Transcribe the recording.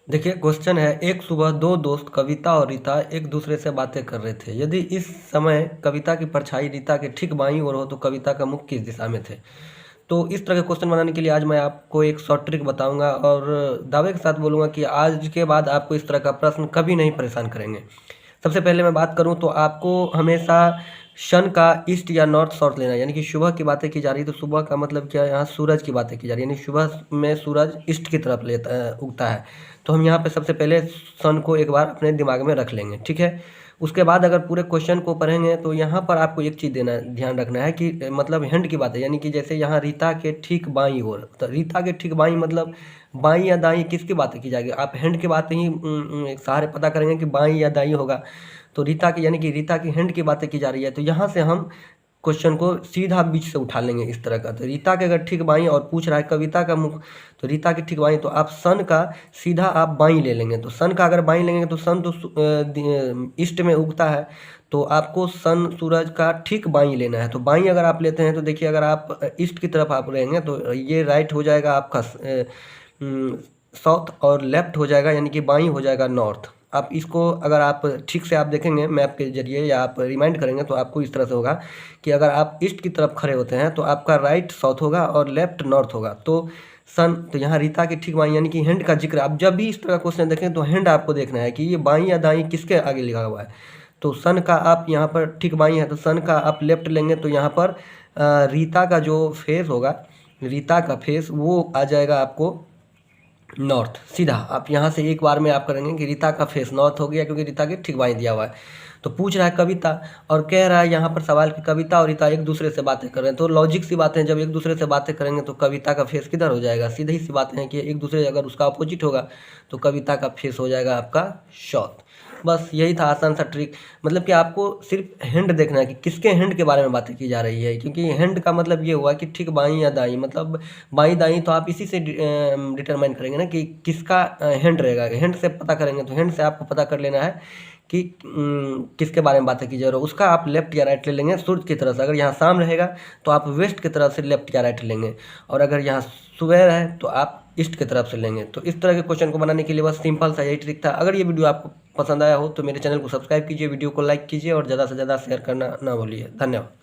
देखिए क्वेश्चन है, एक सुबह दो दोस्त कविता और रीता एक दूसरे से बातें कर रहे थे। यदि इस समय कविता की परछाई रीता के ठीक बाईं ओर हो तो कविता का मुख किस दिशा में थे। तो इस तरह के क्वेश्चन बनाने के लिए आज मैं आपको एक शॉर्ट ट्रिक बताऊंगा और दावे के साथ बोलूँगा कि आज के बाद आपको इस तरह का प्रश्न कभी नहीं परेशान करेंगे। सबसे पहले मैं बात करूं तो आपको हमेशा सन का ईस्ट या नॉर्थ साउथ लेना है। यानी कि सुबह की बातें की जा रही है तो सुबह का मतलब क्या है, यहाँ सूरज की बातें की जा रही है, यानी सुबह में सूरज ईस्ट की तरफ उगता है। तो हम यहाँ पे सबसे पहले सन को एक बार अपने दिमाग में रख लेंगे, ठीक है। उसके बाद अगर पूरे क्वेश्चन को पढ़ेंगे तो यहाँ पर आपको एक चीज़ ध्यान रखना है कि मतलब हैंड की बात है, यानी कि जैसे यहाँ रीता के ठीक बाईं ओर, तो रीता के ठीक बाईं मतलब बाईं या दाईं किसकी बातें की जाएगी। आप हैंड की बातें ही सहारे पता करेंगे कि बाईं या दाईं होगा। तो रीता की यानी कि रीता की हैंड की बातें की जा रही है, तो यहाँ से हम क्वेश्चन को सीधा बीच से उठा लेंगे इस तरह का। तो रीता के अगर ठीक बाईं और पूछ रहा है कविता का मुख, तो रीता की ठीक बाईं, तो आप सन का सीधा आप बाईं ले लेंगे। तो सन का अगर बाईं लेंगे तो सन तो ईस्ट में उगता है, तो आपको सन सूरज का ठीक बाईं लेना है। तो बाईं अगर आप लेते हैं तो देखिए अगर आप ईस्ट की तरफ आप रहेंगे तो ये राइट हो जाएगा आपका साउथ, और लेफ्ट हो जाएगा यानी कि बाईं हो जाएगा नॉर्थ। आप इसको अगर आप ठीक से आप देखेंगे मैप के जरिए या आप रिमाइंड करेंगे तो आपको इस तरह से होगा कि अगर आप ईस्ट की तरफ खड़े होते हैं तो आपका राइट साउथ होगा और लेफ्ट नॉर्थ होगा। तो सन, तो यहाँ रीता की ठीक बाईं यानी कि हैंड का जिक्र, आप जब भी इस तरह का क्वेश्चन देखें तो हैंड आपको देखना है कि ये बाईं या दाईं किसके आगे लिखा हुआ है। तो सन का आप यहाँ पर ठीक बाईं है तो सन का आप लेफ्ट लेंगे तो यहाँ पर रीता का जो फेस होगा, रीता का फेस वो आ जाएगा आपको नॉर्थ सीधा। आप यहाँ से एक बार में आप करेंगे कि रीता का फेस नॉर्थ हो गया क्योंकि रीता के ठीक बाईं दिया हुआ है। तो पूछ रहा है कविता और कह रहा है यहाँ पर सवाल कि कविता और रीता एक दूसरे से बातें कर रहे हैं। तो लॉजिक सी बातें, जब एक दूसरे से बातें करेंगे तो कविता का फेस किधर हो जाएगा, सीधी सी बातें हैं कि एक दूसरे अगर उसका अपोजिट होगा तो कविता का फेस हो जाएगा आपका साउथ। बस यही था आसान सा ट्रिक। मतलब कि आपको सिर्फ हैंड देखना है कि किसके हैंड के बारे में बातें की जा रही है, क्योंकि हैंड का मतलब ये हुआ कि ठीक बाईं या दाईं, मतलब बाईं दाईं तो आप इसी से डिटरमाइन करेंगे ना कि किसका हैंड रहेगा। हैंड से पता करेंगे तो हैंड से आपको पता कर लेना है कि किसके बारे में बातें की जा रही है। उसका आप लेफ्ट या राइट ले लेंगे सूर्य की तरफ से। अगर यहाँ शाम रहेगा तो आप वेस्ट की तरफ से लेफ्ट या राइट लेंगे, और अगर यहाँ सुबह है तो आप ईस्ट की तरफ से लेंगे। तो इस तरह के क्वेश्चन को बनाने के लिए बस सिंपल सा यही ट्रिक था। अगर ये वीडियो आपको पसंद आया हो तो मेरे चैनल को सब्सक्राइब कीजिए, वीडियो को लाइक कीजिए और ज़्यादा से ज़्यादा शेयर करना ना भूलिए। धन्यवाद।